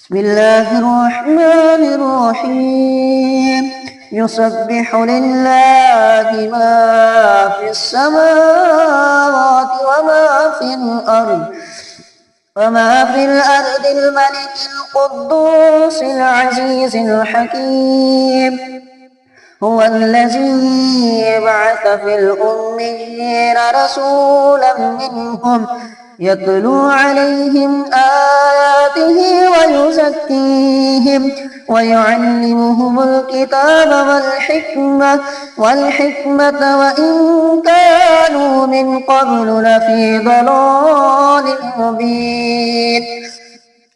بسم الله الرحمن الرحيم يسبح لله ما في السماوات وما في الأرض الملك القدوس العزيز الحكيم هو الذي بعث في الأميين رسولا منهم يتلو عليهم آياته ويزكيهم ويعلمهم الكتاب والحكمة وإن كانوا من قبل لفي ضلال مبين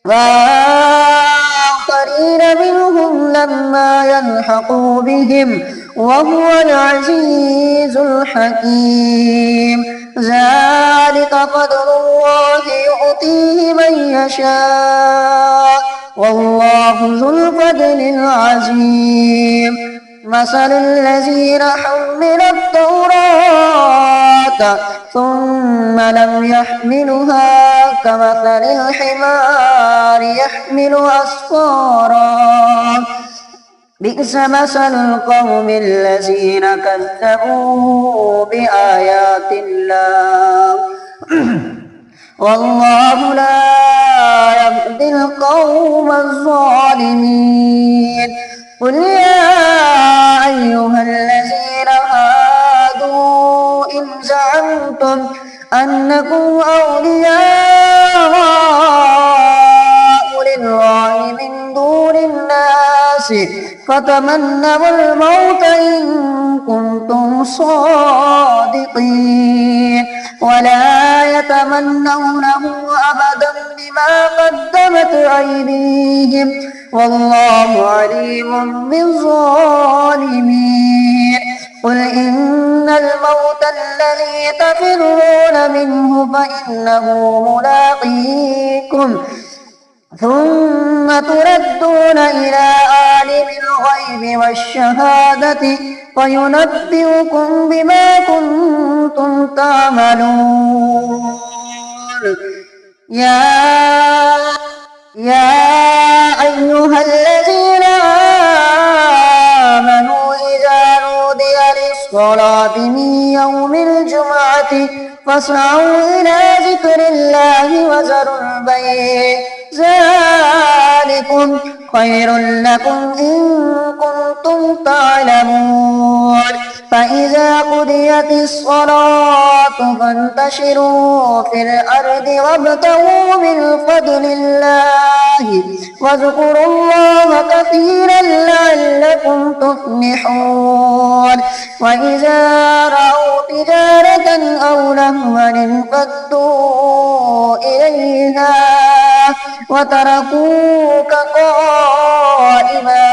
وآخرين منهم لما يلحقوا بهم وهو العزيز الحكيم ذلك فضل الله يؤتيه من يشاء والله ذو الفضل العظيم مثل الذين حملوا التوراة ثم لم يحملوها كمثل الحمار يحمل أسفارا بئس مثل القوم الذين كذبوا بآيات الله والله لا يهدي القوم الظالمين قل يا أيها الذين هادوا إن زعمتم أنكم أولياء لله من دون الناس فتمنوا الموت إن كنتم صادقين ولا يتمنونه أبدا بما قدمت أيديهم والله عليم بالظالمين قل إن الموت الذي تفرون منه فإنه ملاقيكم ثم تردون إلى عالم الغيب والشهادة فينبئكم بما كنتم تعملون يا أيها الذين آمنوا إذا نودي للصلاة من يوم الجمعة فاسعوا إلى ذكر الله وذروا البيع ذلكم خير لكم إن كنتم تعلمون فإذا قضيت الصلاة فانتشروا في الأرض وابتغوا من فضل الله واذكروا الله كثيرا لعلكم تفلحون وإذا رأوا تجارة أو لهوا انفضوا إليها وتركوك قائما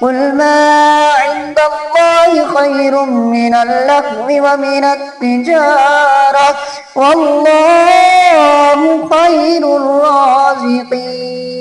قل ما عند الله خير من اللهو ومن التجارة والله خير الرازقين.